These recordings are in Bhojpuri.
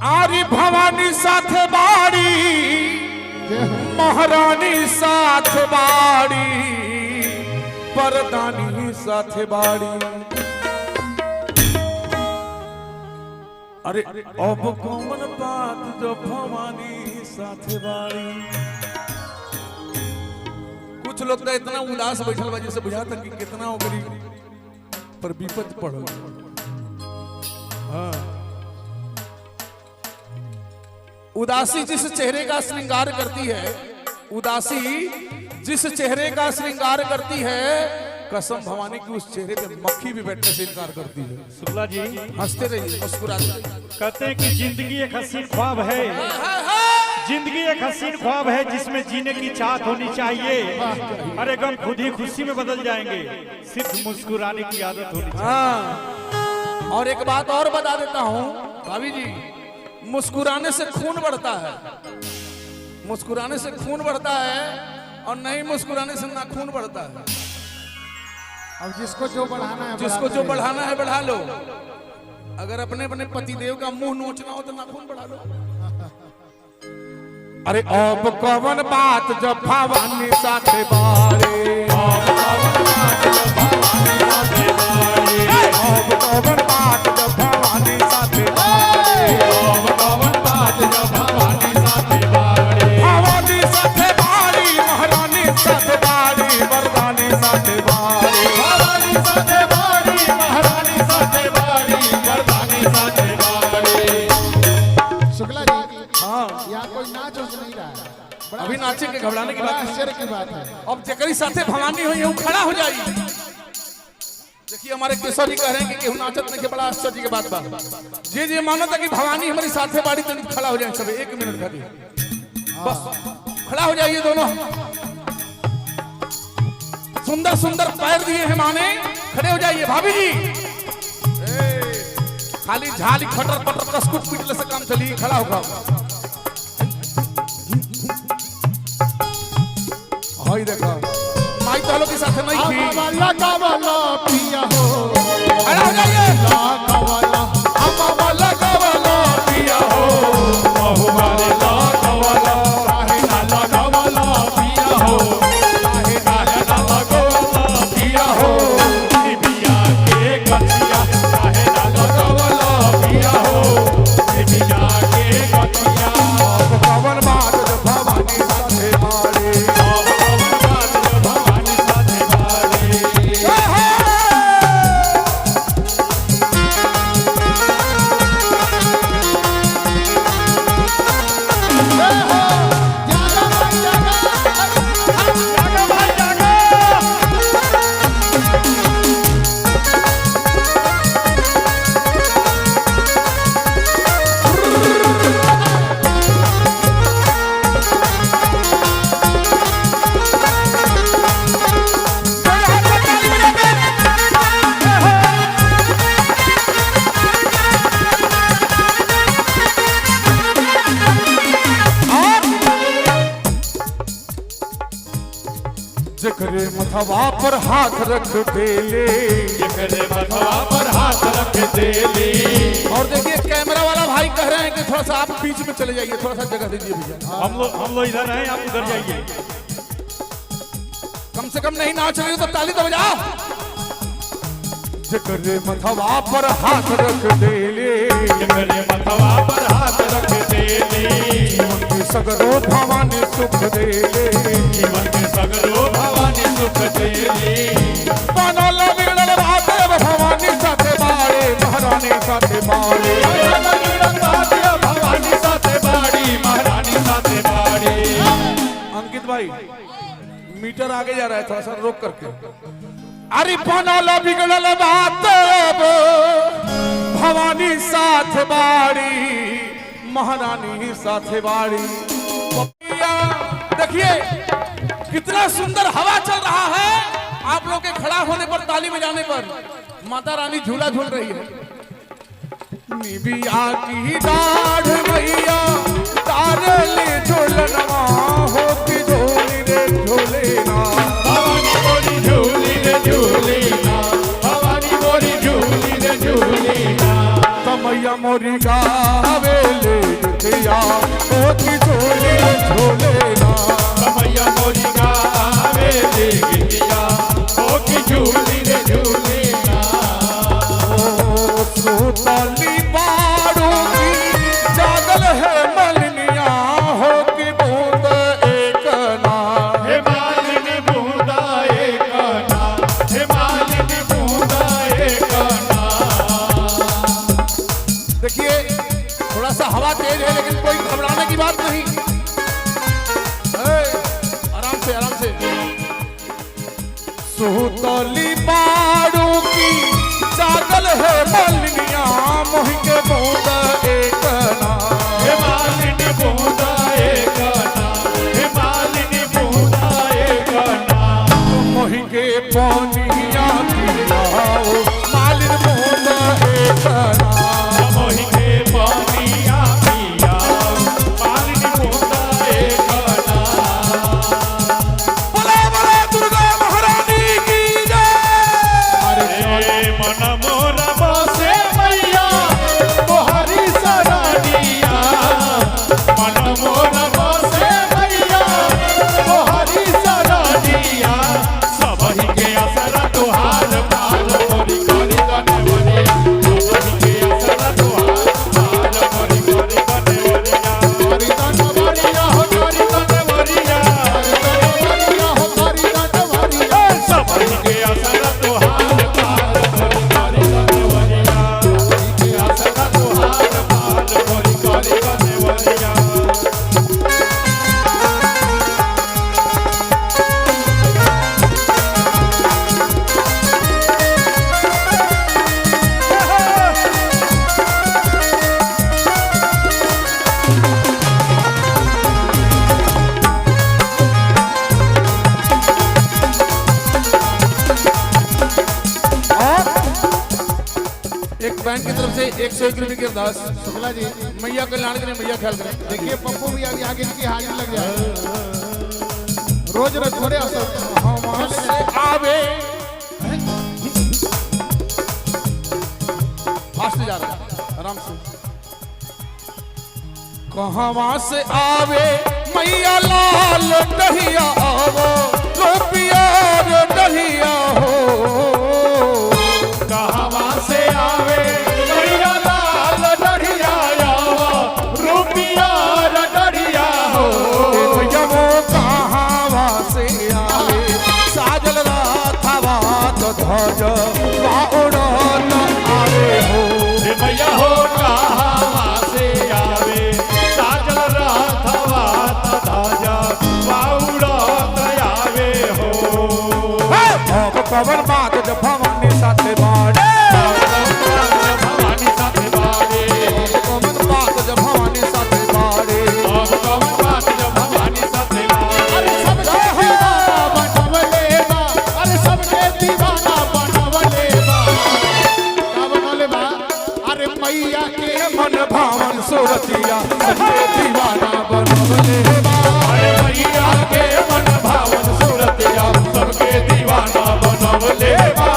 आरी भवानी साथ बाड़ी महारानी साथ बाड़ी परदानी साथ बाड़ी। अरे अब कौन बात जो भवानी साथ बाड़ी। कुछ लोग तो इतना उदास बैठल बा जैसे बुझाता कि कितना ओकरी पर विपद पड़ल। हाँ, उदासी जिस चेहरे का श्रृंगार करती है, उदासी जिस चेहरे का श्रृंगार करती है, कसम भवानी की उस चेहरे पे मक्खी भी बैठने से इनकार करती है। शुक्ला जी हंसते रहिए, मुस्कुराते रहिए। कहते हैं कि जिंदगी एक हसीन ख्वाब है, जिंदगी एक हसीन ख्वाब है जिसमें जीने की चाहत होनी चाहिए। अरे गम खुद ही खुशी में बदल जाएंगे, सिर्फ मुस्कुराने की आदत होनी चाहिए। हाँ, और एक बात और बता देता हूँ भाभी जी, मुस्कुराने से खून बढ़ता है, मुस्कुराने से खून बढ़ता है और नहीं मुस्कुराने से ना खून बढ़ता है। अब जिसको जो बढ़ाना है, जिसको जो बढ़ाना है बढ़ा लो। अगर अपने अपने पतिदेव का मुंह नोचना हो तो नाखून बढ़ा लो। अरे अब कौन बात जब भवानी साथे बारे, अब कौन बात जब भवानी साथे बारे, अब कौन बात जब भवानी साथे बारे, अब कौन बात जब भवानी साथे बारे, भवानी साथे बारी महारानी साथे बारी वरदानी साथे बारी, भवानी साथे बारी महारानी साथे बारी वरदानी साथे बारी। शुक्ला जी, हाँ, यहाँ कोई नाच उच नहीं रहा है, अभी नाचे के घबराने की बड़ा बात है। आश्चर्य की बात है। अब जकरी साथे भवानी हो ये खड़ा हो जाई। देखिए हमारे केशव जी कह रहे हैं कि केहू नाचत नहीं के, बड़ा आश्चर्य की बात बा। जे मानो था कि भवानी हमारी साथे बाड़ी तो खड़ा हो जाए सब, 1 मिनट खाली बस खड़ा हो जाइए दोनों। सुंदर सुंदर पैर दिए हैं माने, खड़े हो जाइए भाभी जी। खाली झाली खटर पटर कसकुट पीटले से काम चली, खड़ा होगा। हाय देखा माई तालो के साथ नहीं थी। लगावाला पिया हो, खड़ा हो जाइए। लगावाला वाला कवाला पिया हो, बहु वाले ला कवाला, काहे ना लगावाला पिया हो, काहे ना लगावाला पिया हो, बिया के गठिया, काहे ना लगावाला पिया हो, बिया के गठिया। अब कवन बात जो भवानी साथे बारे, अब कवन बात जो भवानी साथे बारे। जकरे मथवा पर हाथ रख दे ले, जकरे मथवा पर हाथ रख दे ले। और देखिए कैमरा वाला भाई कह रहे हैं कि थोड़ा सा आप बीच में चले जाइए, थोड़ा सा जगह दीजिए भैया। हम लोग इधर हैं, आप उधर जाइए। कम से कम नहीं नाच रहे हो तो ताली तो बजाओ। जकरे मथवा पर हाथ रख दे ले, जकरे मथवा पर हाथ रख दे ले, जीवन के सगरो भवानी सुख दे ले, जीवन के सगरो भवानी सुख दे ले। बनल बिगड़ल बात भवानी साथे बारे, महारानी साथे बारे, भवानी साथे बाड़ी, महारानी साथे बाड़ी। अंकित भाई मीटर आगे जा रहा है, थोड़ा सा रोक करके। अरे बनल बिगड़ल बात भवानी साथ बाड़ी, महारानी साथ बाड़ी। देखिए कितना सुंदर हवा चल रहा है। आप लोग के खड़ा होने पर, ताली बजाने पर माता रानी झूला झूल रही है। निबिया की दाढ़ मैया तारले झूलनवा हो की झोली रे झूलेना, भवानी बोली झूली रे झूलेना, भवानी बोली झूली रे झूलेना। तमैया मोरी गावेले की झोली झोलेला मैया मोरी गावे ले गिटिया हो की झूली रे झूले ना। सुतली बाड़ू की जागल है मलनिया हो की बूंद एक ना हे मालिनी बूंदा एक ना, हे मालिनी बूंदा एक ना। देखिए थोड़ा सा हवा तेज है लेकिन कोई घबराने की बात नहीं। आराम से आराम से। सुतली बाड़ू की जागल है मलनिया मोह के बूंद एक ना हे मालिनी बूंदा एक ना, हे मालिनी बूंदा एक ना। मोह के पानिया पिलाओ मालिन बूंद एक ना मोहि के पानिया पिया मालिनी बूंदा एक ना। बोला बोला दुर्गा महारानी की जय। अरे मन मोर बसे मैया तोहरी सरानिया, मन मोर बसे मैया तोहरी सरानिया। सबहि के असरा तुहार पाल मोरी करी कनवरिया, सबहि के असरा तुहार पाल मोरी करी कनवरिया। हरि कनवरिया हो हरि कनवरिया कनवरिया हो हरि कनवरिया सबहि के असरा तुहार पाल मोरी करी कनवरिया, सबहि के असरा तुहार पाल मोरी करी कनवरिया। और एक बैंड की तरफ से 101 रुपये की अरदास शुक्ला जी मैया कल्याण के लिए मैया ख्याल करें। देखिए पप्पू भी अभी आगे की हाजिर लग जाए रोज रोज थोड़े असर वहां से आवे फास्ट जा रहा है आराम से। कहाँ से आवे मैया लाल डहिया आवो रुपिया डहिया हो कहवा से आवे मैया लाल डढ़िया आवा रुपिया डढ़िया हो। भैया वो कहाँ से आवे साजल राथवा तो ध्वज उड़न आवे हो हे मैया हो कहवा से आवे साजल राथवा तधाजा बाउड़त आवे हो। पवन बात जब भवानी साथे बाड़े भवानी साथे बाड़े, पवन बात जब भवानी साथे बाड़े कवन बात जब भवानी साथे बाड़े। अरे सबके दीवाना बनवले बा अरे सबके दीवाना बनवले बा का बनवले बा अरे मैया के मन भावन सूरतिया सबके दीवाना बनवले बा अरे मैया के मन भावन सूरतिया सबके दीवाना बनवले बा।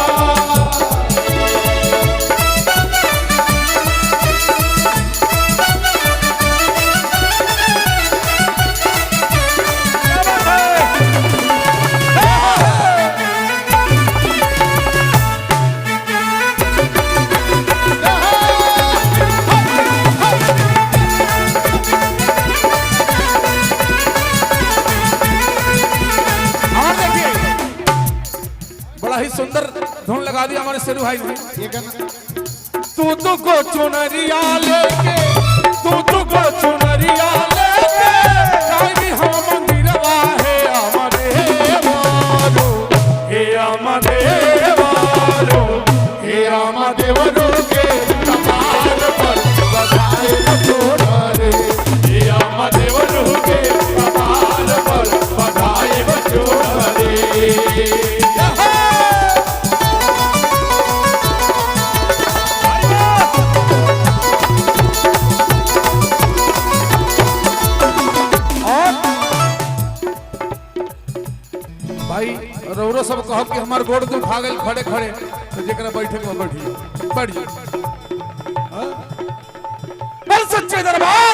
और देखिए बड़ा ही सुंदर धुन लगा दिया हमारे शेरू भाई ने। ये गाना तू को चुनरिया लेके तू को चुनरिया लेके जाई हम मंदिरवा है हमारे वालो हे हमारे वालो हे रामदेवरो के कपाल पर बधाई बटोरे हे रामदेवरो के कपाल पर बधाई बटोरे। भाई रौरो सब कहो कि हमार गोड़ दुखा गए खड़े खड़े तो जरा बैठे को बैठिए बैठ जाइए। हाँ? बोल सच्चे दरबार